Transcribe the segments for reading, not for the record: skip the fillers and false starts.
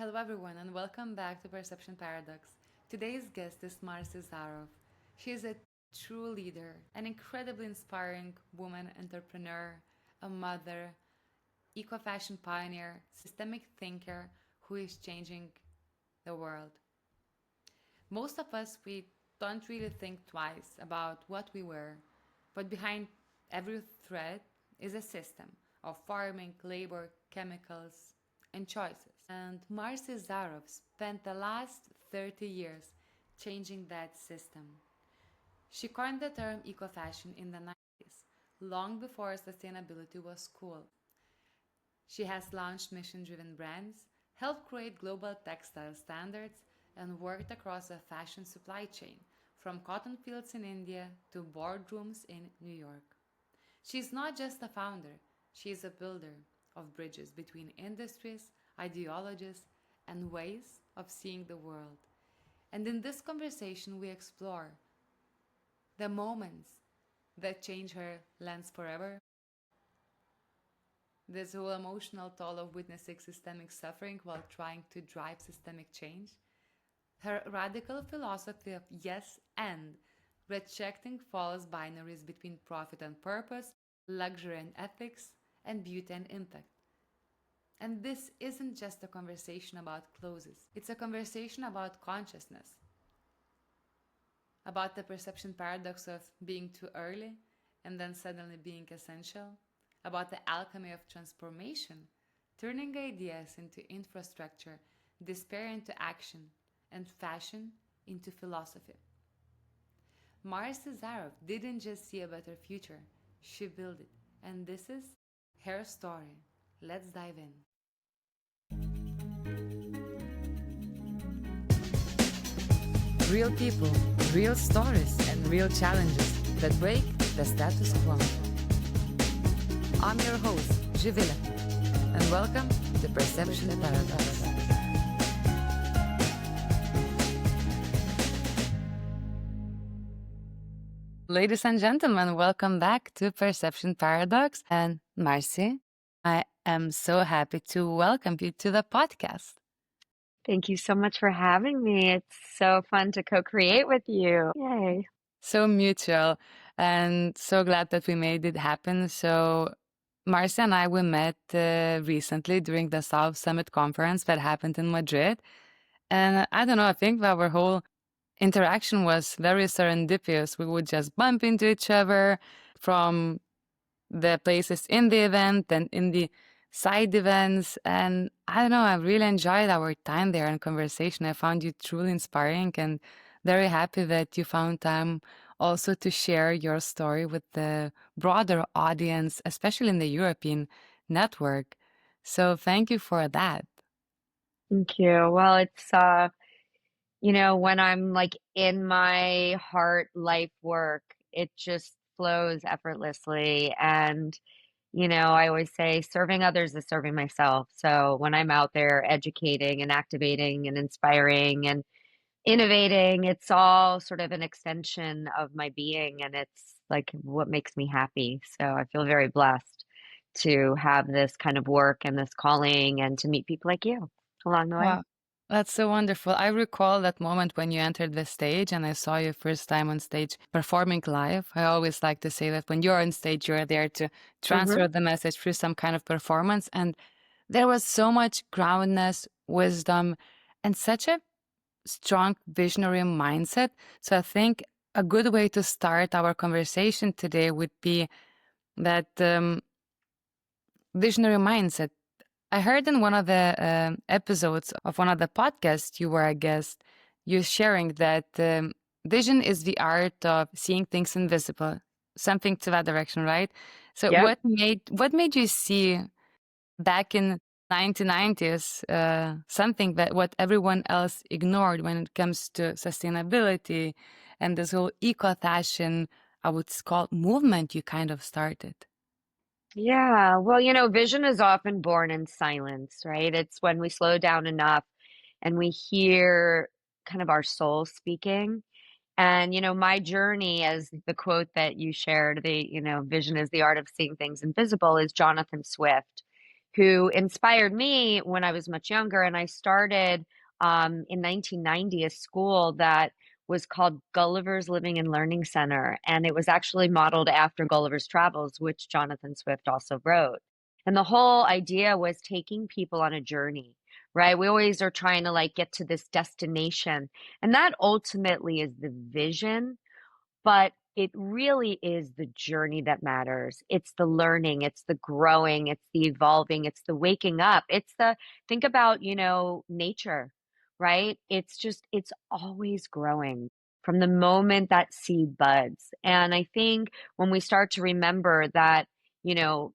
Hello, everyone, and welcome back to Perception Paradox. Today's guest is Marci Zaroff. She is a true leader, an incredibly inspiring woman entrepreneur, a mother, eco-fashion pioneer, systemic thinker who is changing the world. Most of us, we don't really think twice about what we wear, but behind every thread is a system of farming, labor, chemicals, and choices. And Marci Zaroff spent the last 30 years changing that system. She coined the term eco-fashion in the 90s, long before sustainability was cool. She has launched mission-driven brands, helped create global textile standards, and worked across a fashion supply chain, from cotton fields in India to boardrooms in New York. She's not just a founder, she is a builder of bridges between industries, ideologies, and ways of seeing the world. And in this conversation, we explore the moments that change her lens forever, this whole emotional toll of witnessing systemic suffering while trying to drive systemic change, her radical philosophy of yes and rejecting false binaries between profit and purpose, luxury and ethics, and beauty and impact. And this isn't just a conversation about clothes, it's a conversation about consciousness, about the perception paradox of being too early and then suddenly being essential, about the alchemy of transformation, turning ideas into infrastructure, despair into action, and fashion into philosophy. Marci Zaroff didn't just see a better future, she built it. And this is her story. Let's dive in. Real people, real stories, and real challenges that break the status quo. I'm your host, Živile, and welcome to Perception Paradox. Ladies and gentlemen, welcome back to Perception Paradox. And Marci, I am so happy to welcome you to the podcast. Thank you so much for having me. It's so fun to co-create with you. Yay. So mutual, and so glad that we made it happen. So Marcia and I, we met recently during the South Summit conference that happened in Madrid. And I don't know, I think our whole interaction was very serendipitous. We would just bump into each other from the places in the event and in the side events. And I don't know, I really enjoyed our time there and conversation. I found you truly inspiring and very happy that you found time also to share your story with the broader audience, especially in the European network. So thank you for that. Thank you. Well, it's when I'm like in my heart life work, it just flows effortlessly. And, I always say serving others is serving myself. So when I'm out there educating and activating and inspiring and innovating, it's all sort of an extension of my being, and it's like what makes me happy. So I feel very blessed to have this kind of work and this calling and to meet people like you along the way. Wow. That's so wonderful. I recall that moment when you entered the stage and I saw you first time on stage performing live. I always like to say that when you're on stage, you're there to Hmm. transfer the message through some kind of performance. And there was so much groundness, wisdom, and such a strong visionary mindset. So I think a good way to start our conversation today would be that visionary mindset. I heard in one of the episodes of one of the podcasts you were a guest, you sharing that vision is the art of seeing things invisible, something to that direction, right? So Yep. what made you see back in 1990s something that what everyone else ignored when it comes to sustainability and this whole eco-fashion, I would call movement you kind of started? Yeah. Well, vision is often born in silence, right? It's when we slow down enough and we hear kind of our soul speaking. And, my journey, as the quote that you shared, vision is the art of seeing things invisible, is Jonathan Swift, who inspired me when I was much younger. And I started in 1990 a school that was called Gulliver's Living and Learning Center. And it was actually modeled after Gulliver's Travels, which Jonathan Swift also wrote. And the whole idea was taking people on a journey, right? We always are trying to like get to this destination. And that ultimately is the vision, but it really is the journey that matters. It's the learning, it's the growing, it's the evolving, it's the waking up. It's the, think about, nature, right? It's always growing from the moment that seed buds. And I think when we start to remember that, you know,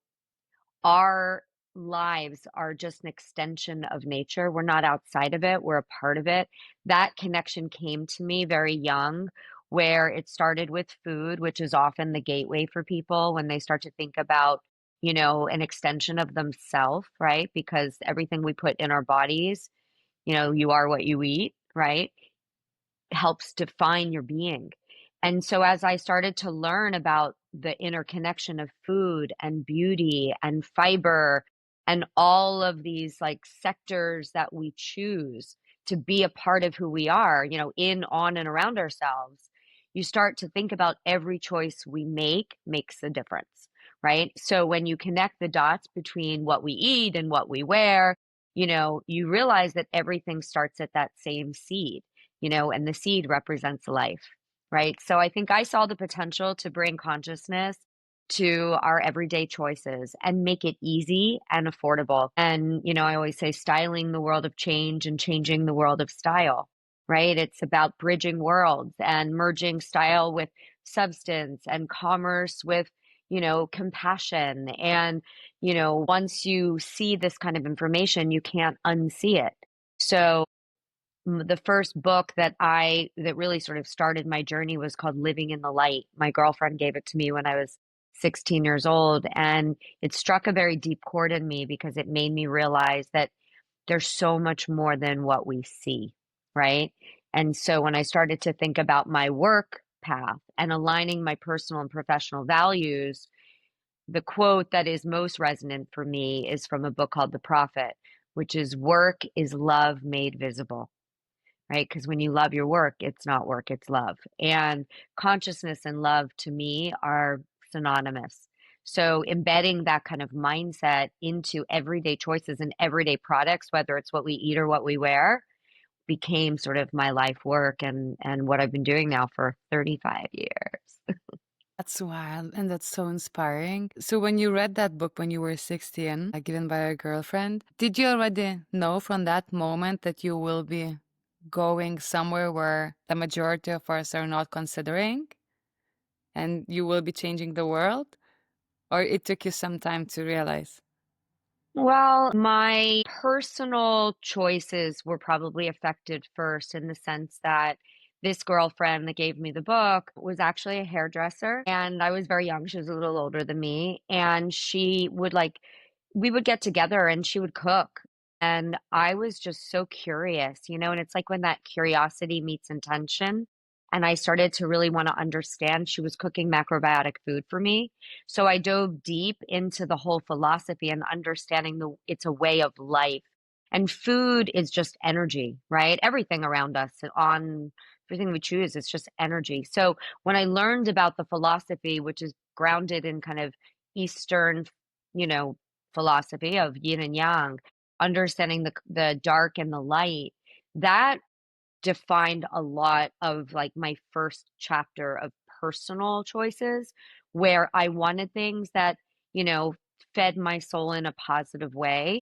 our lives are just an extension of nature. We're not outside of it, we're a part of it. That connection came to me very young, where it started with food, which is often the gateway for people when they start to think about, an extension of themselves, right? Because everything we put in our bodies, you are what you eat, right? Helps define your being. And so as I started to learn about the interconnection of food and beauty and fiber and all of these like sectors that we choose to be a part of who we are, in, on, and around ourselves, you start to think about every choice we make makes a difference, right? So when you connect the dots between what we eat and what we wear, you realize that everything starts at that same seed, and the seed represents life, right? So I think I saw the potential to bring consciousness to our everyday choices and make it easy and affordable. And, I always say styling the world of change and changing the world of style, right? It's about bridging worlds and merging style with substance and commerce with, compassion. And, once you see this kind of information, you can't unsee it. So the first book that really sort of started my journey was called Living in the Light. My girlfriend gave it to me when I was 16 years old, and it struck a very deep chord in me because it made me realize that there's so much more than what we see, right? And so when I started to think about my work path and aligning my personal and professional values, the quote that is most resonant for me is from a book called The Prophet, which is work is love made visible, right? Because when you love your work, it's not work, it's love. And consciousness and love to me are synonymous. So embedding that kind of mindset into everyday choices and everyday products, whether it's what we eat or what we wear, became sort of my life work and what I've been doing now for 35 years. That's wild and that's so inspiring. So, when you read that book when you were 16, given by your girlfriend, did you already know from that moment that you will be going somewhere where the majority of us are not considering and you will be changing the world? Or it took you some time to realize? Well, my personal choices were probably affected first in the sense that this girlfriend that gave me the book was actually a hairdresser, and I was very young. She was a little older than me, and we would get together and she would cook. And I was just so curious, and it's like when that curiosity meets intention. And I started to really want to understand. She was cooking macrobiotic food for me. So I dove deep into the whole philosophy and understanding it's a way of life. And food is just energy, right? Everything around us on everything we choose is just energy. So when I learned about the philosophy, which is grounded in kind of Eastern, philosophy of yin and yang, understanding the dark and the light, that defined a lot of like my first chapter of personal choices where I wanted things that, fed my soul in a positive way.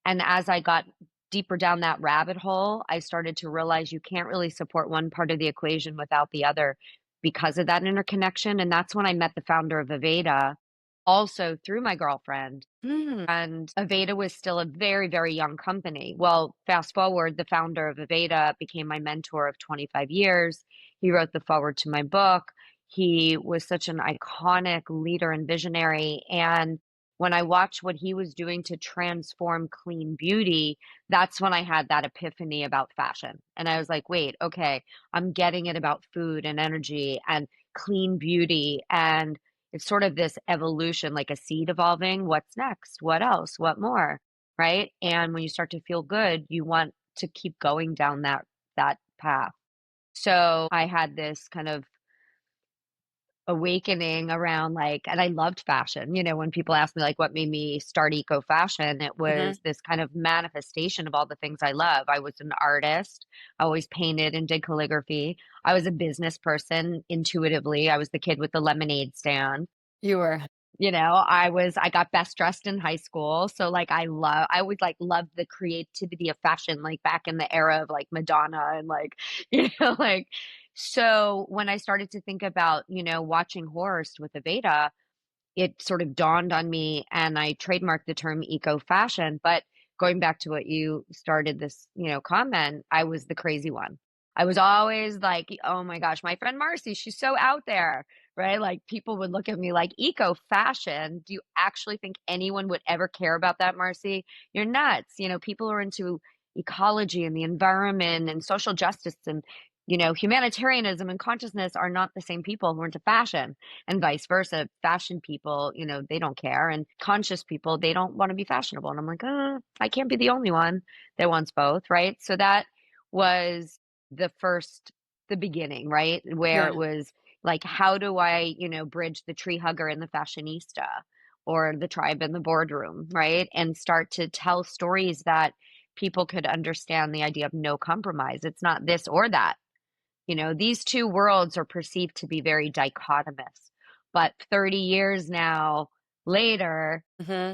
And as I got deeper down that rabbit hole, I started to realize you can't really support one part of the equation without the other because of that interconnection. And that's when I met the founder of Aveda, also through my girlfriend. And Aveda was still a very, very young company. Well, fast forward, the founder of Aveda became my mentor of 25 years. He wrote the foreword to my book. He was such an iconic leader and visionary. And when I watched what he was doing to transform clean beauty, that's when I had that epiphany about fashion. And I was like, wait, okay, I'm getting it about food and energy and clean beauty. And it's sort of this evolution, like a seed evolving. What's next? What else? What more? right? And when you start to feel good, you want to keep going down that path. So I had this kind of awakening around like, and I loved fashion. When people ask me like what made me start EcoFashion, it Hmm. was this kind of manifestation of all the things I love. I was an artist. I always painted and did calligraphy. I was a business person intuitively. I was the kid with the lemonade stand. You were. I got best dressed in high school. So like I always like loved the creativity of fashion, like back in the era of like Madonna and like, like, so when I started to think about, watching Horst with Aveda, it sort of dawned on me and I trademarked the term eco fashion. But going back to what you started this, comment, I was the crazy one. I was always like, oh my gosh, my friend Marci, she's so out there, right? Like people would look at me like eco fashion. Do you actually think anyone would ever care about that, Marci? You're nuts. People are into ecology and the environment and social justice and, humanitarianism and consciousness are not the same people who are into fashion and vice versa. Fashion people, they don't care. And conscious people, they don't want to be fashionable. And I'm like, I can't be the only one that wants both. Right. So that was the beginning, right? Where Yeah. it was like, how do I, bridge the tree hugger and the fashionista or the tribe in the boardroom, right? And start to tell stories that people could understand the idea of no compromise. It's not this or that. These two worlds are perceived to be very dichotomous. But 30 years now later, Hmm.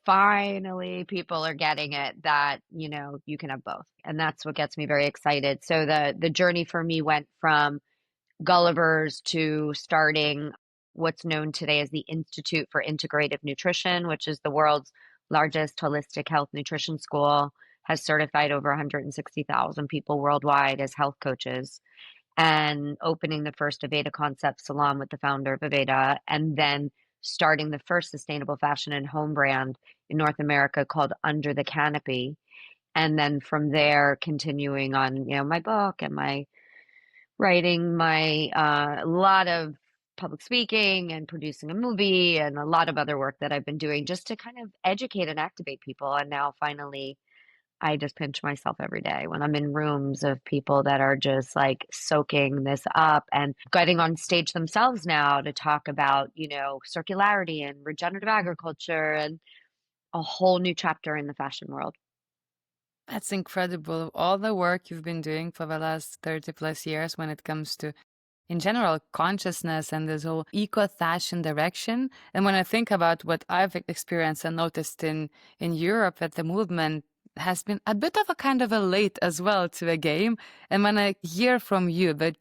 finally people are getting it that, you can have both. And that's what gets me very excited. So the journey for me went from Gulliver's to starting what's known today as the Institute for Integrative Nutrition, which is the world's largest holistic health nutrition school, has certified over 160,000 people worldwide as health coaches and opening the first Aveda Concept salon with the founder of Aveda, and then starting the first sustainable fashion and home brand in North America called Under the Canopy. And then from there, continuing on, my book and my writing, my a lot of public speaking and producing a movie and a lot of other work that I've been doing just to kind of educate and activate people. And now finally I just pinch myself every day when I'm in rooms of people that are just like soaking this up and getting on stage themselves now to talk about, circularity and regenerative agriculture and a whole new chapter in the fashion world. That's incredible. All the work you've been doing for the last 30 plus years when it comes to, in general, consciousness and this whole eco fashion direction. And when I think about what I've experienced and noticed in Europe, that the movement has been a bit of a kind of a late as well to the game. And when I hear from you that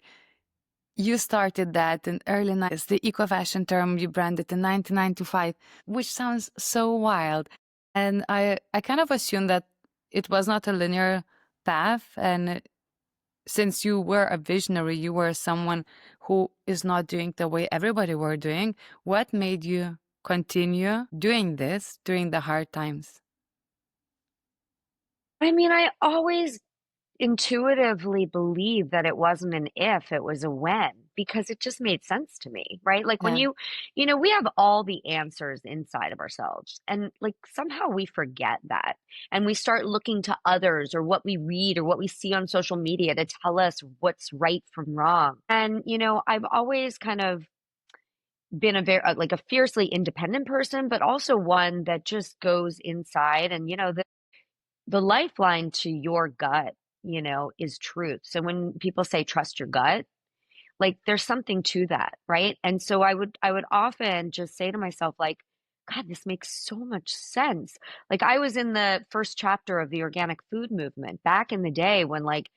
you started that in early 90s, the eco fashion term you branded in 1995, which sounds so wild. And I kind of assumed that it was not a linear path. And since you were a visionary, you were someone who is not doing the way everybody were doing. What made you continue doing this during the hard times? I mean, I always intuitively believe that it wasn't an if, it was a when, because it just made sense to me, right? Like when Yeah. we have all the answers inside of ourselves, and like somehow we forget that. And we start looking to others or what we read or what we see on social media to tell us what's right from wrong. And, I've always kind of been a very like a fiercely independent person, but also one that just goes inside and, the lifeline to your gut, is truth. So when people say trust your gut, like there's something to that, right? And so I would often just say to myself like, God, this makes so much sense. Like I was in the first chapter of the organic food movement back in the day when like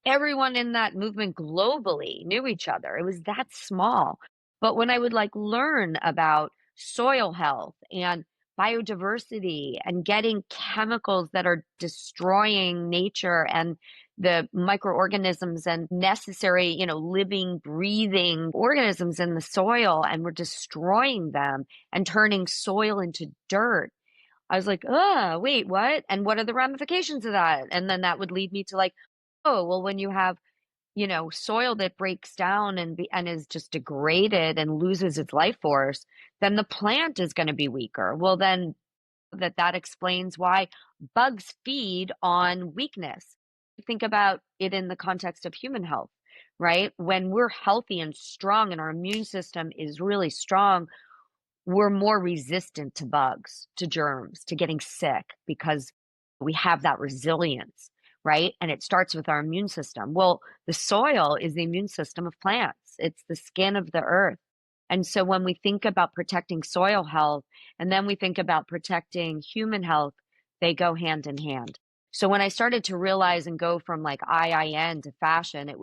everyone in that movement globally knew each other. It was that small. But when I would like learn about soil health and biodiversity and getting chemicals that are destroying nature and the microorganisms and necessary, living, breathing organisms in the soil, and we're destroying them and turning soil into dirt. I was like, oh, wait, what? And what are the ramifications of that? And then that would lead me to like, oh, well, when you have, soil that breaks down and is just degraded and loses its life force, then the plant is going to be weaker. Well, then that explains why bugs feed on weakness. Think about it in the context of human health, right? When we're healthy and strong and our immune system is really strong, we're more resistant to bugs, to germs, to getting sick because we have that resilience, right? And it starts with our immune system. Well, the soil is the immune system of plants, it's the skin of the earth. And so when we think about protecting soil health and then we think about protecting human health, they go hand in hand. So when I started to realize and go from like IIN to fashion, it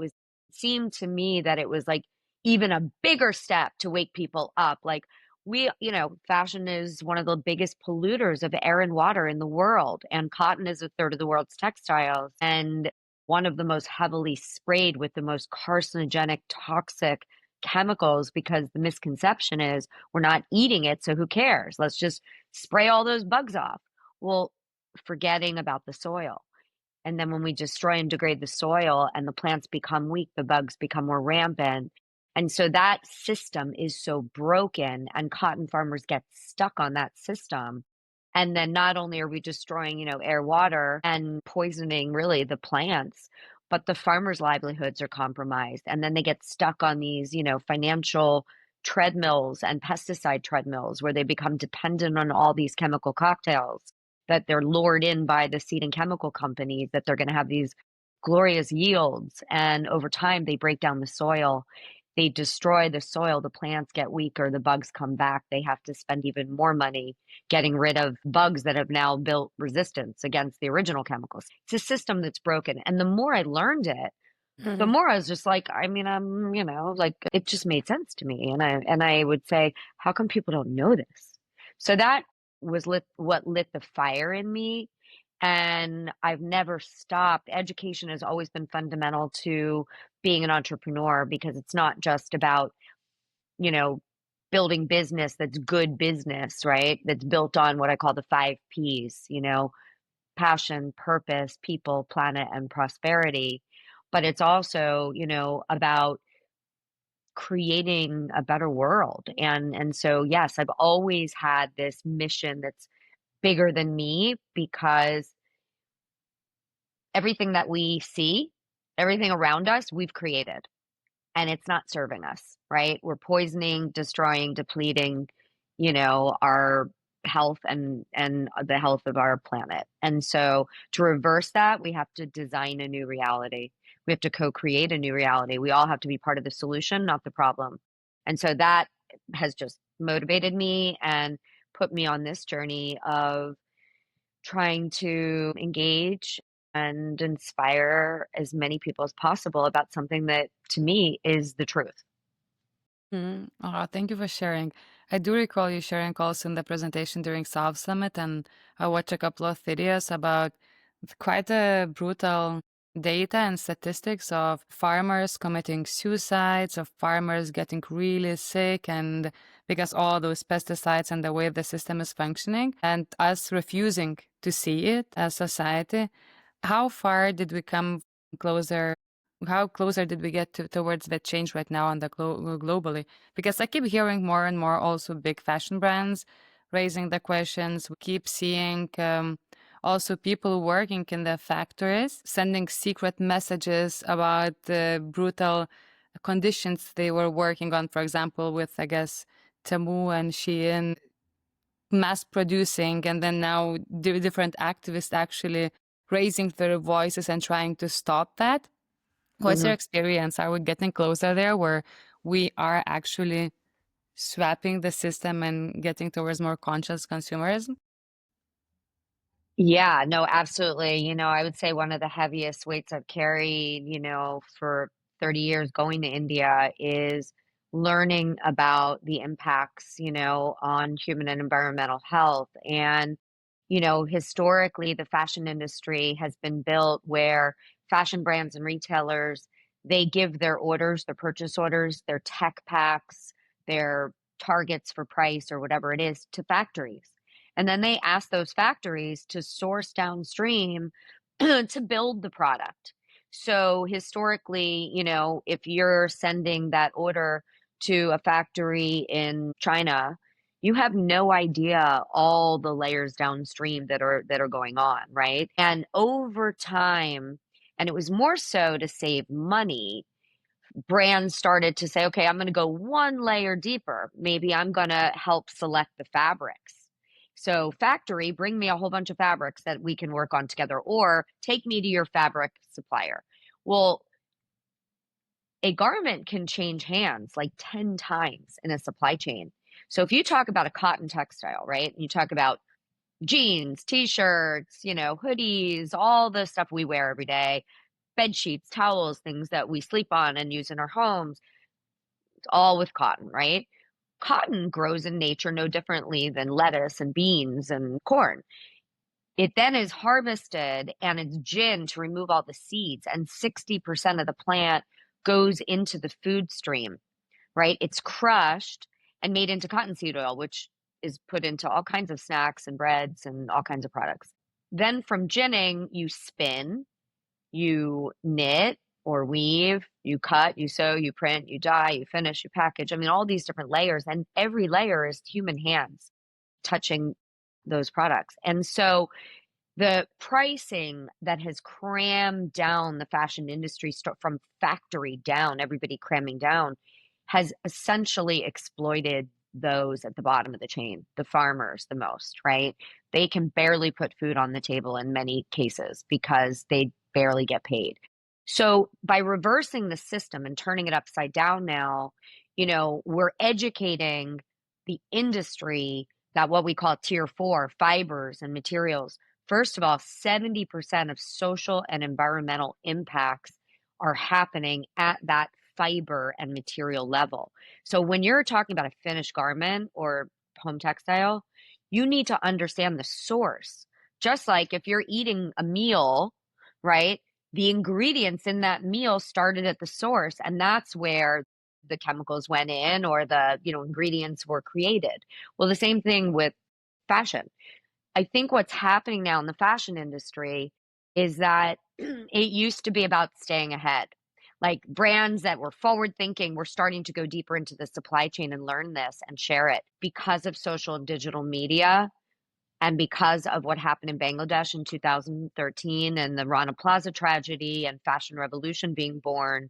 seemed to me that it was like even a bigger step to wake people up. Like, fashion is one of the biggest polluters of air and water in the world, and cotton is a third of the world's textiles, and one of the most heavily sprayed with the most carcinogenic, toxic chemicals, because the misconception is we're not eating it, so who cares? Let's just spray all those bugs off. Well, forgetting about the soil. And then when we destroy and degrade the soil and the plants become weak, the bugs become more rampant. And so that system is so broken, and cotton farmers get stuck on that system. And then not only are we destroying, air, water, and poisoning really the plants, but the farmers' livelihoods are compromised. And then they get stuck on these, financial treadmills and pesticide treadmills where they become dependent on all these chemical cocktails that they're lured in by the seed and chemical companies, that they're going to have these glorious yields. And over time, they break down the soil. They destroy the soil. The plants get weaker. The bugs come back. They have to spend even more money getting rid of bugs that have now built resistance against the original chemicals. It's a system that's broken. And the more I learned it, the more I was just like, like it just made sense to me. And I would say, how come people don't know this? So that was what lit the fire in me. And I've never stopped. Education has always been fundamental to being an entrepreneur, because it's not just about, you know, building business that's good business, right? That's built on what I call the 5 Ps, passion, purpose, people, planet, and prosperity. But it's also, about creating a better world. And so yes, I've always had this mission that's bigger than me, because everything that we see, everything around us, we've created, and it's not serving us, right? We're poisoning, destroying, depleting, our health and the health of our planet. And so to reverse that, we have to design a new reality. We have to co-create a new reality. We all have to be part of the solution, not the problem. And so that has just motivated me and put me on this journey of trying to engage and inspire as many people as possible about something that to me is the truth. Oh, thank you for sharing. I do recall you sharing also in the presentation during South Summit, and I watched a couple of videos about quite a brutal data and statistics of farmers committing suicides, of farmers getting really sick, and because all those pesticides and the way the system is functioning, and us refusing to see it as society. How far did we come closer? How closer did we get towards that change right now on the globally? Because I keep hearing more and more also big fashion brands raising the questions. We keep seeing also people working in the factories sending secret messages about the brutal conditions they were working on. For example, with I guess Temu and Shein mass producing, and then now different activists actually raising their voices and trying to stop that. What's your Mhm. experience? Are we getting closer there where we are actually swapping the system and getting towards more conscious consumerism? Yeah, no, absolutely. I would say one of the heaviest weights I've carried, for 30 years going to India is learning about the impacts, on human and environmental health. And, historically, the fashion industry has been built where fashion brands and retailers, they give their orders, their purchase orders, their tech packs, their targets for price or whatever it is to factories. And then they ask those factories to source downstream to build the product. So historically, if you're sending that order to a factory in China, you have no idea all the layers downstream that are going on, right? And over time, and it was more so to save money, brands started to say, okay, I'm going to go one layer deeper. Maybe I'm going to help select the fabrics. So, factory, bring me a whole bunch of fabrics that we can work on together, or take me to your fabric supplier. Well, a garment can change hands like 10 times in a supply chain. So, if you talk about a cotton textile, right, and you talk about jeans, t-shirts, hoodies, all the stuff we wear every day, bed sheets, towels, things that we sleep on and use in our homes, all with cotton, right? Cotton grows in nature no differently than lettuce and beans and corn. It then is harvested and it's ginned to remove all the seeds, and 60% of the plant goes into the food stream, right? It's crushed and made into cottonseed oil, which is put into all kinds of snacks and breads and all kinds of products. Then from ginning, you spin, you knit or weave, you cut, you sew, you print, you dye, you finish, you package. I mean, all these different layers, and every layer is human hands touching those products. And so the pricing that has crammed down the fashion industry from factory down, everybody cramming down, has essentially exploited those at the bottom of the chain, the farmers the most, right? They can barely put food on the table in many cases because they barely get paid. So by reversing the system and turning it upside down now, we're educating the industry that what we call tier 4 fibers and materials. First of all, 70% of social and environmental impacts are happening at that fiber and material level. So when you're talking about a finished garment or home textile, you need to understand the source. Just like if you're eating a meal, right? The ingredients in that meal started at the source, and that's where the chemicals went in, or the, ingredients were created. Well, the same thing with fashion. I think what's happening now in the fashion industry is that it used to be about staying ahead. Like brands that were forward thinking were starting to go deeper into the supply chain and learn this and share it because of social and digital media. And because of what happened in Bangladesh in 2013 and the Rana Plaza tragedy and fashion revolution being born,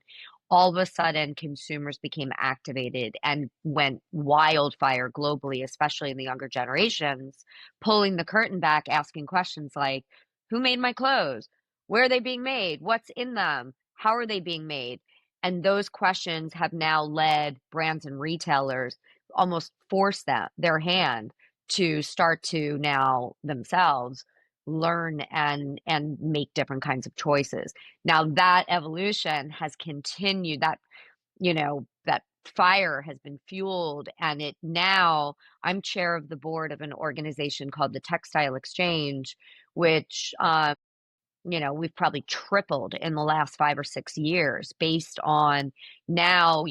all of a sudden consumers became activated and went wildfire globally, especially in the younger generations, pulling the curtain back, asking questions like, who made my clothes? Where are they being made? What's in them? How are they being made? And those questions have now led brands and retailers almost force their hand to start to now themselves learn and make different kinds of choices. Now that evolution has continued, that fire has been fueled, and it now, I'm chair of the board of an organization called the Textile Exchange, which we've probably tripled in the last 5 or 6 years based on now,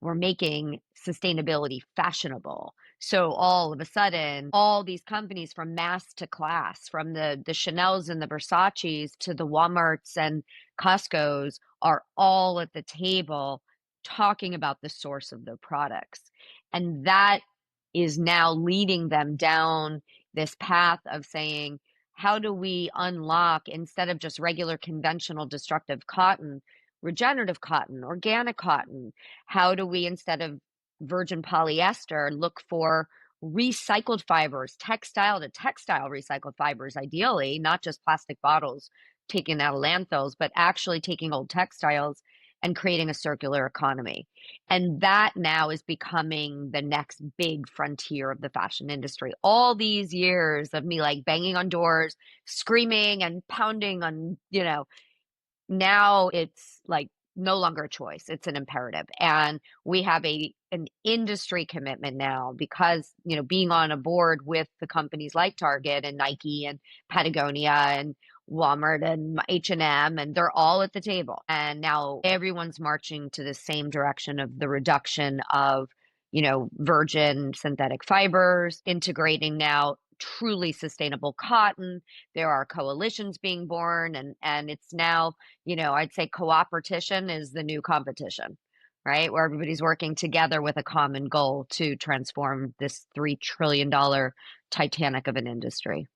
we're making sustainability fashionable. So all of a sudden, all these companies from mass to class, from the Chanels and the Versaces to the Walmarts and Costco's, are all at the table talking about the source of their products. And that is now leading them down this path of saying, how do we unlock, instead of just regular conventional destructive cotton, regenerative cotton, organic cotton? How do we, instead of virgin polyester, look for recycled fibers, textile to textile recycled fibers, ideally, not just plastic bottles taken out of landfills, but actually taking old textiles and creating a circular economy. And that now is becoming the next big frontier of the fashion industry. All these years of me like banging on doors, screaming and pounding on, now it's like no longer a choice. It's an imperative. And we have an industry commitment now because, being on a board with the companies like Target and Nike and Patagonia and Walmart and H&M, and they're all at the table. And now everyone's marching to the same direction of the reduction of, virgin synthetic fibers, integrating now truly sustainable cotton. There are coalitions being born, and it's now, I'd say cooperation is the new competition, right? Where everybody's working together with a common goal to transform this $3 trillion Titanic of an industry.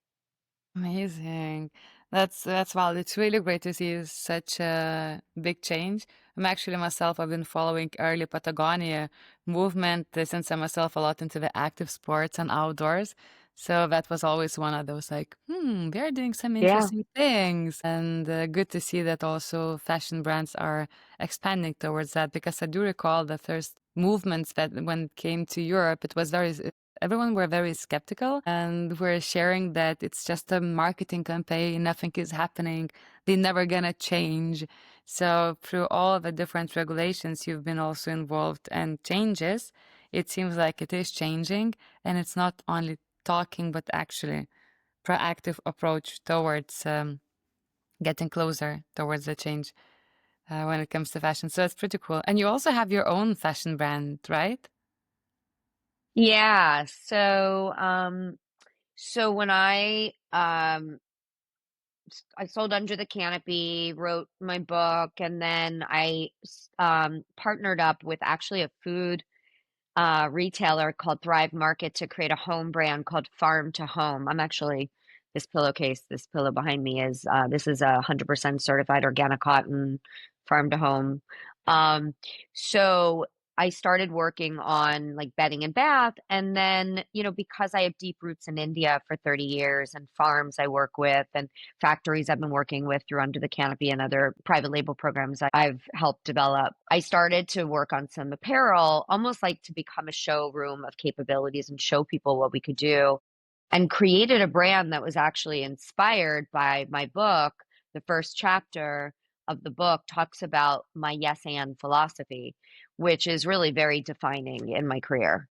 Amazing. That's wild. It's really great to see such a big change. I'm actually myself, I've been following early Patagonia movement since I'm myself a lot into the active sports and outdoors. So that was always one of those like, they're doing some Yeah. interesting things. And good to see that also fashion brands are expanding towards that because I do recall the first movements that when it came to Europe, it was very everyone were very skeptical and were sharing that it's just a marketing campaign, nothing is happening, they're never gonna change. So through all the different regulations you've been also involved and changes, it seems like it is changing and it's not only talking but actually proactive approach towards getting closer towards the change when it comes to fashion. So it's pretty cool. And you also have your own fashion brand, right? Yeah. So when I sold Under the Canopy, wrote my book, and then I partnered up with actually a food retailer called Thrive Market to create a home brand called Farm to Home. I'm actually this pillow behind me is this is 100% certified organic cotton, farm to home. Um, so I started working on like bedding and bath, and then because I have deep roots in India for 30 years, and farms I work with, and factories I've been working with through Under the Canopy and other private label programs I've helped develop. I started to work on some apparel, almost like to become a showroom of capabilities and show people what we could do, and created a brand that was actually inspired by my book. The first chapter of the book talks about my yes and philosophy, which is really very defining in my career.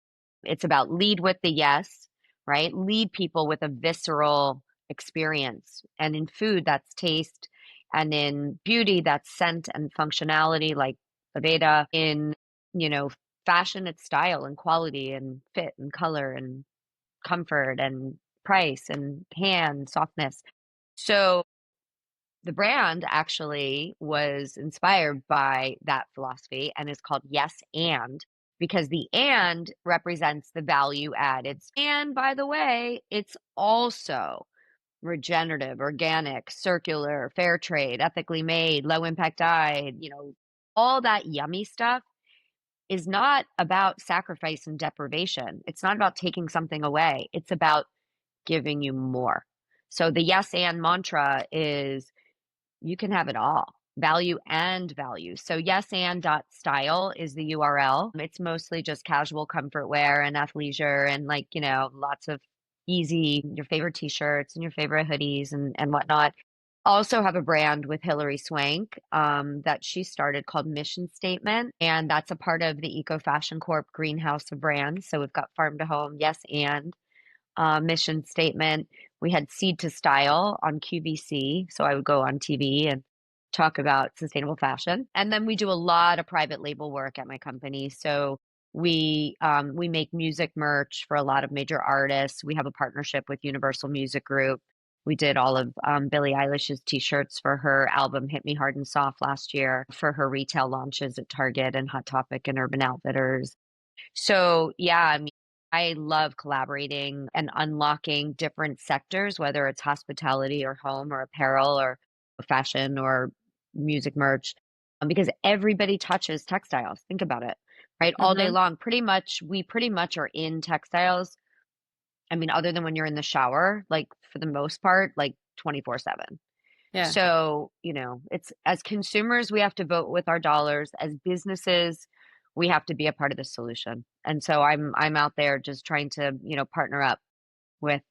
It's about lead with the yes, right? Lead people with a visceral experience. And in food, that's taste. And in beauty, that's scent and functionality, like Aveda. In, you know, fashion, it's style and quality and fit and color and comfort and price and hand softness. So the brand actually was inspired by that philosophy and is called Yes and, because the and represents the value added. And by the way, it's also regenerative, organic, circular, fair trade, ethically made, low impact diet, all that yummy stuff is not about sacrifice and deprivation. It's not about taking something away. It's about giving you more. So the yes and mantra is you can have it all, value and value. So yes and dot style is the URL. It's mostly just casual comfort wear and athleisure and lots of easy, your favorite t-shirts and your favorite hoodies and whatnot. Also have a brand with Hilary Swank that she started called Mission Statement, and that's a part of the EcoFashion Corp greenhouse of brands. So we've got Farm to Home, Yes and Mission Statement. We had Seed to Style on QVC, so I would go on TV and talk about sustainable fashion. And then we do a lot of private label work at my company. So we make music merch for a lot of major artists. We have a partnership with Universal Music Group. We did all of Billie Eilish's t-shirts for her album Hit Me Hard and Soft last year for her retail launches at Target and Hot Topic and Urban Outfitters. So, yeah, I mean, I love collaborating and unlocking different sectors, whether it's hospitality or home or apparel or fashion or music merch, because everybody touches textiles. Think about it, right? All day Mm-hmm. long, we pretty much are in textiles. I mean, other than when you're in the shower, like for the most part, like 24/7. Yeah. So, it's as consumers, we have to vote with our dollars. As businesses, we have to be a part of the solution. And so I'm out there just trying to, partner up with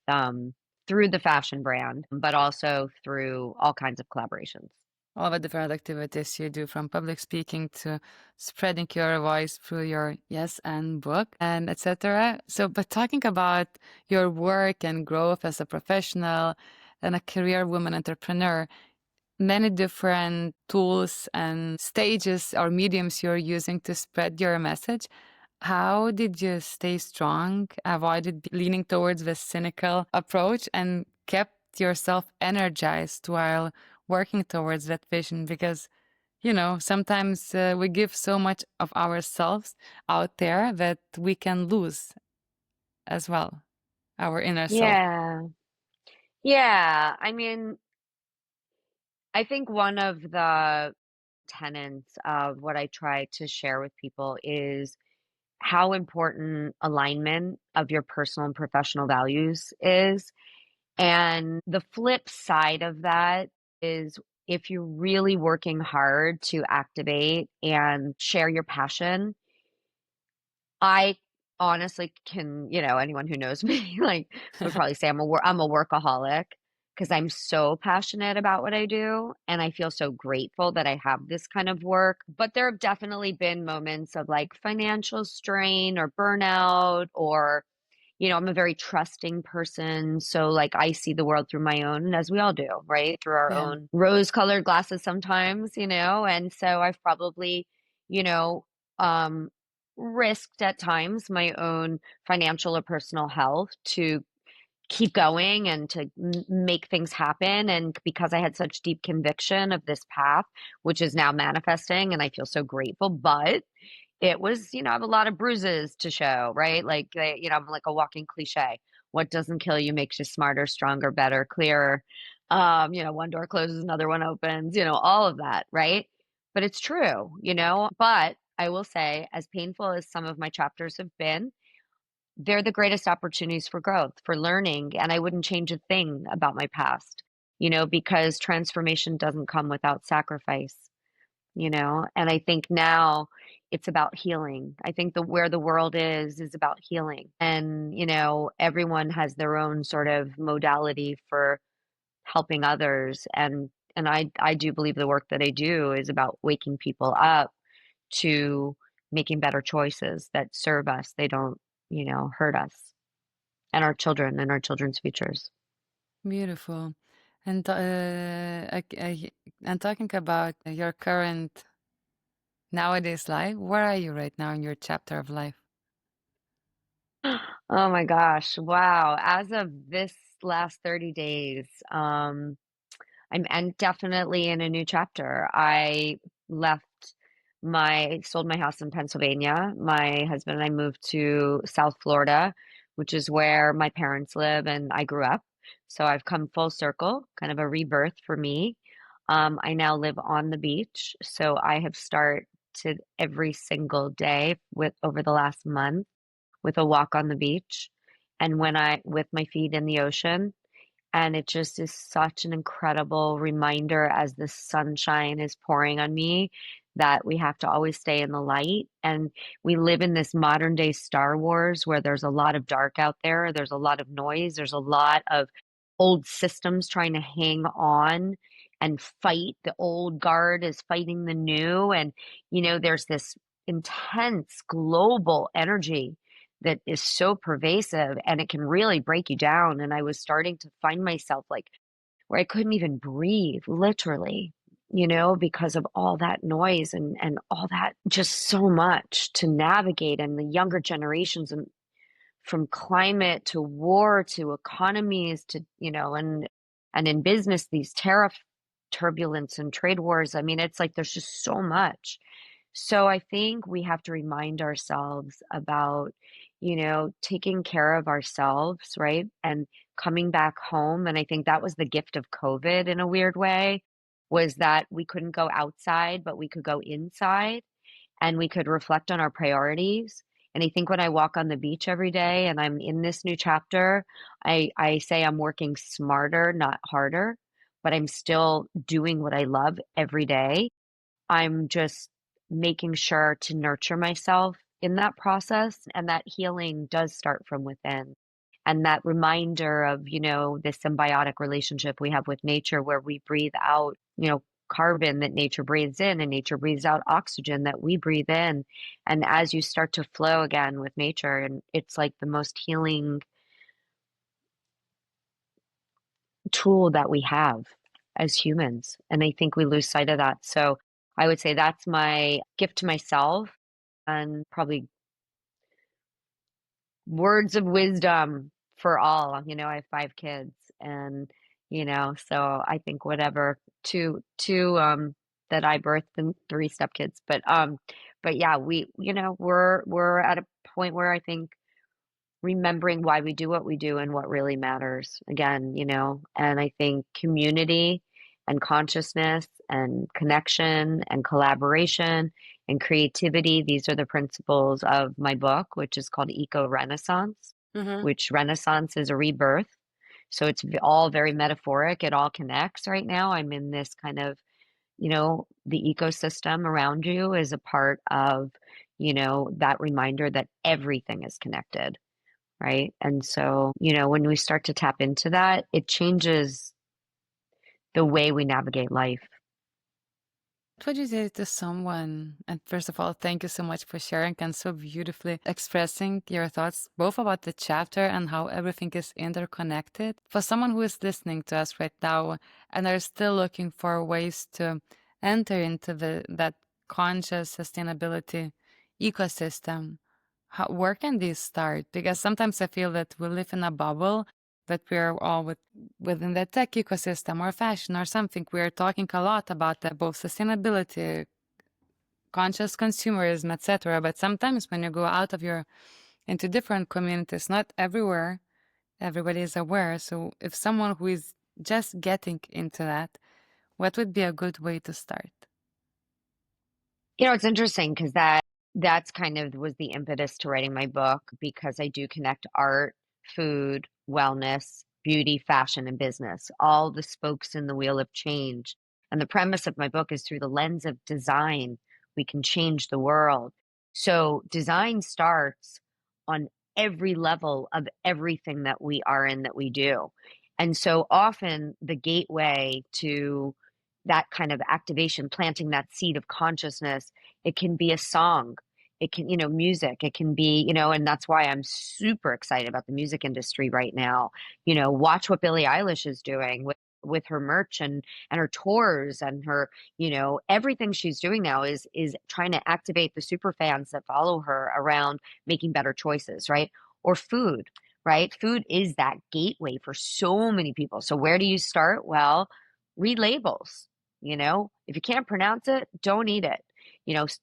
through the fashion brand, but also through all kinds of collaborations. All the different activities you do, from public speaking to spreading your voice through your Yes and book and etc. So, but talking about your work and growth as a professional and a career woman entrepreneur, many different tools and stages or mediums you're using to spread your message. How did you stay strong, avoided leaning towards the cynical approach, and kept yourself energized while working towards that vision? Because Sometimes we give so much of ourselves out there that we can lose as well our inner self. Yeah. Yeah. I mean, I think one of the tenets of what I try to share with people is how important alignment of your personal and professional values is. And the flip side of that is if you're really working hard to activate and share your passion, I honestly can, anyone who knows me, like, would probably say I'm a workaholic because I'm so passionate about what I do, and I feel so grateful that I have this kind of work. But there have definitely been moments of like financial strain or burnout or I'm a very trusting person. So, like, I see the world through my own, as we all do, right? Through our Yeah. own rose-colored glasses sometimes. And so I've probably, you know, um, risked at times my own financial or personal health to keep going and to make things happen. And because I had such deep conviction of this path, which is now manifesting, and I feel so grateful, but it was, I have a lot of bruises to show, right? Like, I'm like a walking cliche. What doesn't kill you makes you smarter, stronger, better, clearer. One door closes, another one opens, all of that, right? But it's true. But I will say, as painful as some of my chapters have been, they're the greatest opportunities for growth, for learning. And I wouldn't change a thing about my past, because transformation doesn't come without sacrifice. And I think now it's about healing. I think the where the world is about healing. And everyone has their own sort of modality for helping others. And I do believe the work that I do is about waking people up to making better choices that serve us. They don't hurt us and our children and our children's futures. Beautiful. And and talking about your current nowadays life, where are you right now in your chapter of life? Oh my gosh. Wow. As of this last 30 days, I'm and definitely in a new chapter. I left sold my house in Pennsylvania. My husband and I moved to South Florida, which is where my parents live and I grew up. So I've come full circle, kind of a rebirth for me. I now live on the beach, so I have started every single day with over the last month with a walk on the beach and when I with my feet in the ocean. And it just is such an incredible reminder as the sunshine is pouring on me that we have to always stay in the light. And we live in this modern day Star Wars where there's a lot of dark out there, there's a lot of noise, there's a lot of old systems trying to hang on and fight. The old guard is fighting the new. And there's this intense global energy that is so pervasive and it can really break you down. And I was starting to find myself like where I couldn't even breathe, literally, because of all that noise and all that just so much to navigate. And the younger generations and from climate to war to economies to, and in business, these tariff turbulence and trade wars. I mean, it's like there's just so much. So I think we have to remind ourselves about taking care of ourselves, right? And coming back home. And I think that was the gift of COVID in a weird way, was that we couldn't go outside, but we could go inside and we could reflect on our priorities. And I think when I walk on the beach every day and I'm in this new chapter, I say I'm working smarter, not harder, but I'm still doing what I love every day. I'm just making sure to nurture myself in that process. And that healing does start from within. And that reminder of the symbiotic relationship we have with nature, where we breathe out carbon that nature breathes in, and nature breathes out oxygen that we breathe in. And as you start to flow again with nature, and it's like the most healing tool that we have as humans. And I think we lose sight of that. So I would say that's my gift to myself and probably words of wisdom for all. I have 5 kids and so I think whatever to that I birthed and three stepkids. But yeah, we're at a point where I think remembering why we do what we do and what really matters again, and I think community and consciousness and connection and collaboration and creativity, these are the principles of my book, which is called Eco Renaissance, Mm-hmm. which Renaissance is a rebirth. So it's all very metaphoric. It all connects right now. I'm in this kind of, the ecosystem around you is a part of, that reminder that everything is connected, right? And so, when we start to tap into that, it changes the way we navigate life. What would you say to someone? And first of all, thank you so much for sharing and so beautifully expressing your thoughts, both about the chapter and how everything is interconnected. For someone who is listening to us right now and are still looking for ways to enter into that conscious sustainability ecosystem, where can they start? Because sometimes I feel that we live in a bubble, that we're all within the tech ecosystem or fashion or something. We're talking a lot about both sustainability, conscious consumerism, etc. But sometimes when you go out of into different communities, not everywhere everybody is aware. So if someone who is just getting into that, what would be a good way to start? It's interesting because that's kind of was the impetus to writing my book, because I do connect art, food, wellness, beauty, fashion, and business, all the spokes in the wheel of change. And the premise of my book is through the lens of design, we can change the world. So design starts on every level of everything that we are in, that we do. And so often the gateway to that kind of activation, planting that seed of consciousness, it can be a song. It can, music. It can be, and that's why I'm super excited about the music industry right now. Watch what Billie Eilish is doing with her merch and her tours and her, everything she's doing now is trying to activate the super fans that follow her around making better choices, right? Or food, right? Food is that gateway for so many people. So where do you start? Well, read labels. If you can't pronounce it, don't eat it.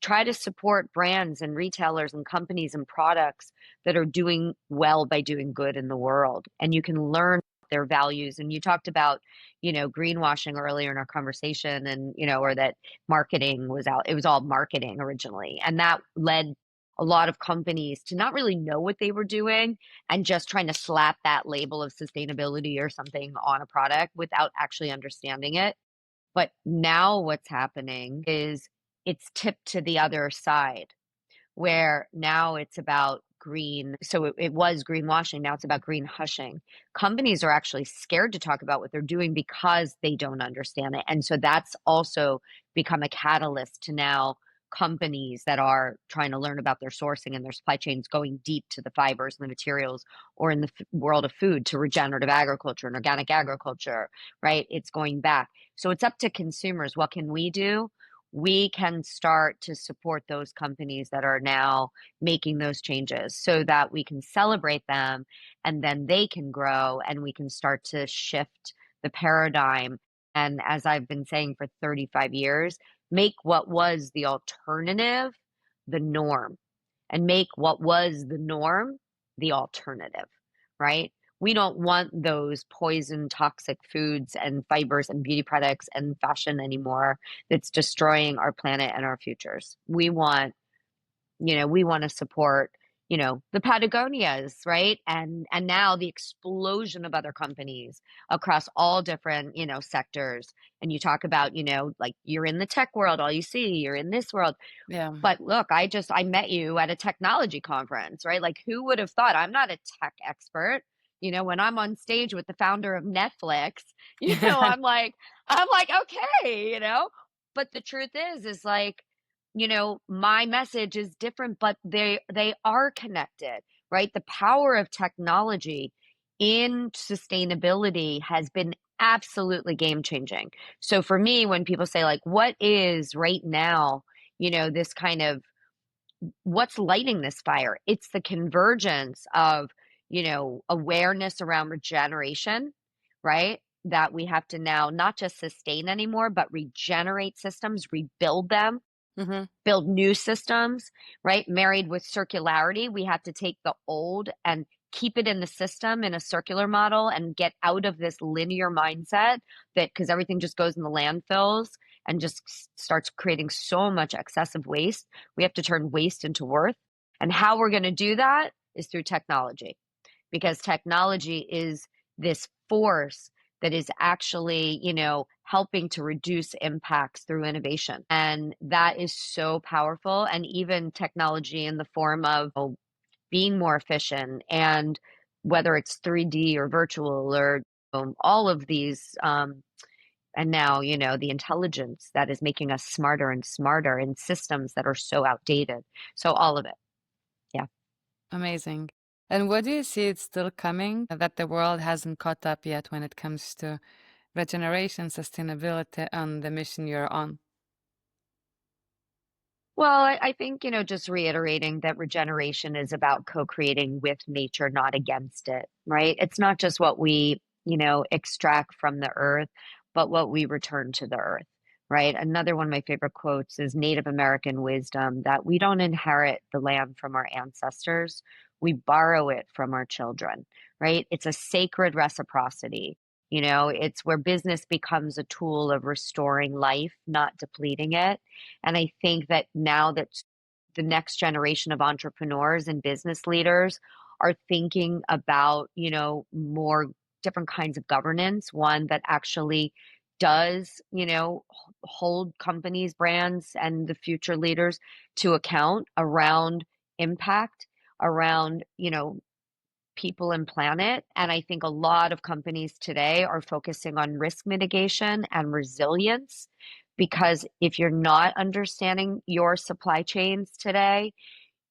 Try to support brands and retailers and companies and products that are doing well by doing good in the world. And you can learn their values. And you talked about, greenwashing earlier in our conversation, and, or that marketing was out. It was all marketing originally. And that led a lot of companies to not really know what they were doing and just trying to slap that label of sustainability or something on a product without actually understanding it. But now what's happening is it's tipped to the other side, where now it's about green. So it was greenwashing. Now it's about green hushing. Companies are actually scared to talk about what they're doing because they don't understand it. And so that's also become a catalyst to now companies that are trying to learn about their sourcing and their supply chains, going deep to the fibers and the materials, or in the world of food, to regenerative agriculture and organic agriculture, right? It's going back. So it's up to consumers. What can we do? We can start to support those companies that are now making those changes so that we can celebrate them, and then they can grow and we can start to shift the paradigm. And as I've been saying for 35 years, make what was the alternative the norm, and make what was the norm the alternative, right? We don't want those poison, toxic foods and fibers and beauty products and fashion anymore that's destroying our planet and our futures. We want to support, the Patagonias, right? And now the explosion of other companies across all different, sectors. And you talk about, like, you're in the tech world, all you see, you're in this world. Yeah. But look, I met you at a technology conference, right? Like, who would have thought? I'm not a tech expert. When I'm on stage with the founder of Netflix, I'm like, okay, but the truth is like, my message is different, but they are connected, right? The power of technology in sustainability has been absolutely game changing. So for me, when people say, like, what is right now, this kind of, what's lighting this fire? It's the convergence of, awareness around regeneration, right? that we have to now not just sustain anymore, but regenerate systems, rebuild them, Mm-hmm. build new systems, right? Married with circularity, we have to take the old and keep it in the system in a circular model and get out of this linear mindset that because everything just goes in the landfills and just starts creating so much excessive waste. We have to turn waste into worth. And how we're going to do that is through technology, because technology is this force that is actually, helping to reduce impacts through innovation. And that is so powerful. And even technology in the form of being more efficient, and whether it's 3D or virtual or all of these, and now, the intelligence that is making us smarter and smarter in systems that are so outdated. So all of it. Yeah. Amazing. And what do you see it's still coming that the world hasn't caught up yet when it comes to regeneration, sustainability, and the mission you're on? Well, I think, just reiterating that regeneration is about co-creating with nature, not against it, right? It's not just what we, extract from the earth, but what we return to the earth, right? Another one of my favorite quotes is Native American wisdom that we don't inherit the land from our ancestors, we borrow it from our children, right? It's a sacred reciprocity. It's where business becomes a tool of restoring life, not depleting it. And I think that now that the next generation of entrepreneurs and business leaders are thinking about, more different kinds of governance, one that actually does, hold companies, brands, and the future leaders to account around impact, around, people and planet. And I think a lot of companies today are focusing on risk mitigation and resilience, because if you're not understanding your supply chains today,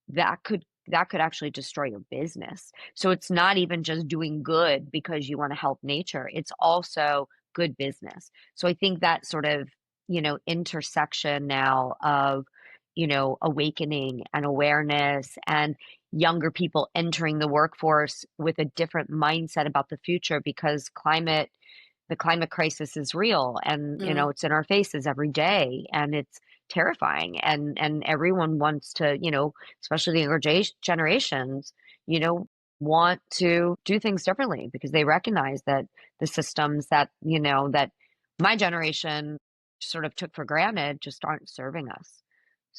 that could actually destroy your business. So it's not even just doing good because you want to help nature. It's also good business. So I think that sort of, intersection now of, awakening and awareness and younger people entering the workforce with a different mindset about the future, because the climate crisis is real, and Mm. it's in our faces every day, and it's terrifying, and everyone wants to, especially the younger generations, you know want to do things differently because they recognize that the systems that that my generation sort of took for granted just aren't serving us.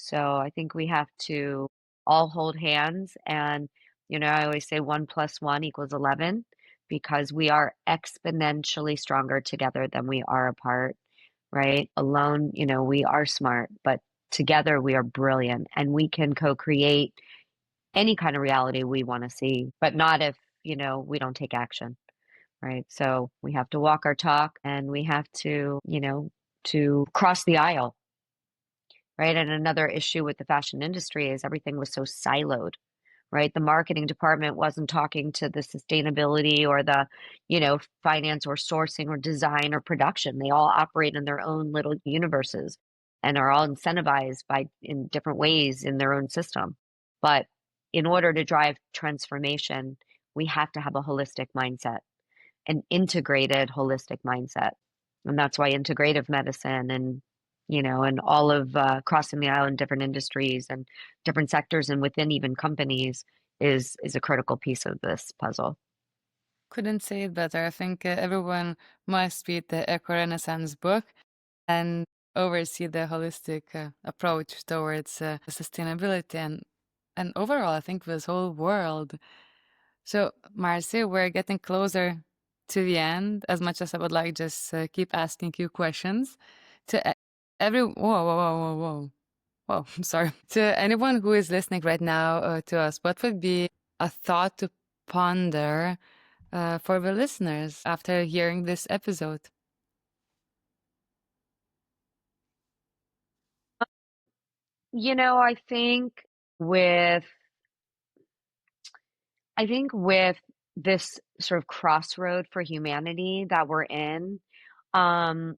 So I think we have to all hold hands, and I always say 1 + 1 = 11, because we are exponentially stronger together than we are apart, right? Alone, we are smart, but together we are brilliant, and we can co-create any kind of reality we want to see, but not if, we don't take action, right? So we have to walk our talk, and we have to, to cross the aisle, right? And another issue with the fashion industry is everything was so siloed, right? The marketing department wasn't talking to the sustainability or the, finance or sourcing or design or production. They all operate in their own little universes and are all incentivized in different ways in their own system. But in order to drive transformation, we have to have a holistic mindset, an integrated holistic mindset. And that's why integrative medicine and and all of crossing the aisle in different industries and different sectors and within even companies is a critical piece of this puzzle. Couldn't say it better. I think everyone must read the Eco Renaissance book and oversee the holistic approach towards sustainability and overall, I think this whole world. So, Marci, we're getting closer to the end. As much as I would like, just keep asking you questions. To whoa, whoa, whoa, whoa, whoa, whoa. I'm sorry. To anyone who is listening right now to us, what would be a thought to ponder for the listeners after hearing this episode? I think with with this sort of crossroad for humanity that we're in,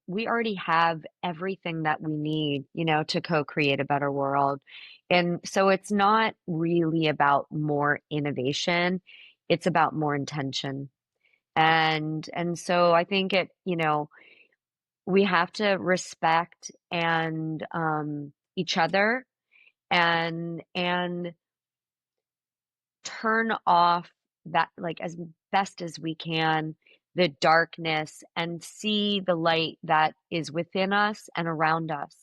we already have everything that we need, to co-create a better world. And so it's not really about more innovation, it's about more intention. And so I think we have to respect and each other and turn off that, like, as best as we can, the darkness, and see the light that is within us and around us,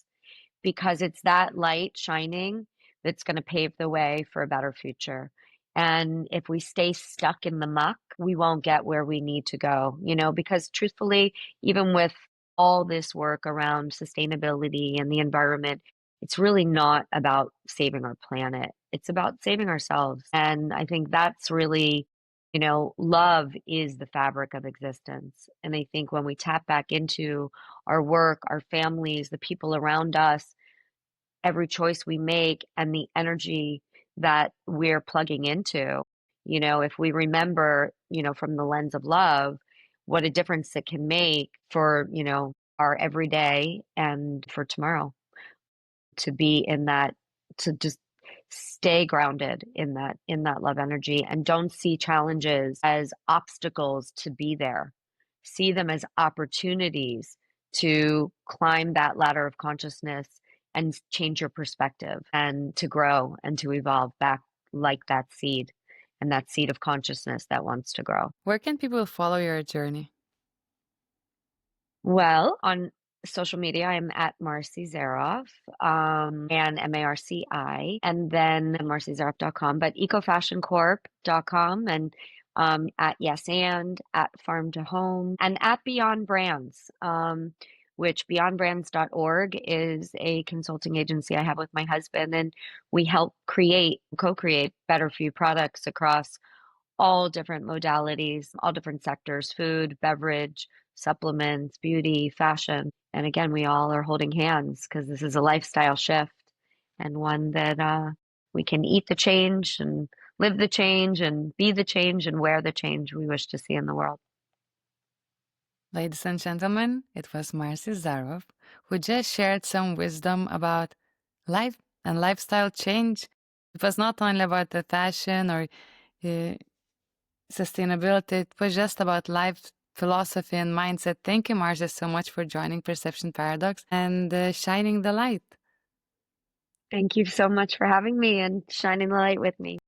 because it's that light shining that's going to pave the way for a better future. And if we stay stuck in the muck, we won't get where we need to go, because truthfully, even with all this work around sustainability and the environment, it's really not about saving our planet. It's about saving ourselves. And I think that's really, love is the fabric of existence. And I think when we tap back into our work, our families, the people around us, every choice we make, and the energy that we're plugging into, if we remember, from the lens of love, what a difference it can make for, our everyday and for tomorrow, to be in that, to just stay grounded in that love energy, and don't see challenges as obstacles to be there. See them as opportunities to climb that ladder of consciousness and change your perspective, and to grow and to evolve back, like that seed, and that seed of consciousness that wants to grow. Where can people follow your journey? Well, on social media, I'm at Marci Zaroff, and Marci, and then marcizaroff.com, but ecofashioncorp.com, and at Yes and at Farm to Home, and at Beyond Brands, which beyondbrands.org is a consulting agency I have with my husband, and we help co-create better for you products across all different modalities, all different sectors: food, beverage, supplements, beauty, fashion. And again, we all are holding hands because this is a lifestyle shift, and one that we can eat the change and live the change and be the change and wear the change we wish to see in the world. Ladies and gentlemen, it was Marci Zaroff who just shared some wisdom about life and lifestyle change. It was not only about the fashion or sustainability, it was just about life philosophy and mindset. Thank you, Marcia, so much for joining Perception Paradox and shining the light. Thank you so much for having me and shining the light with me.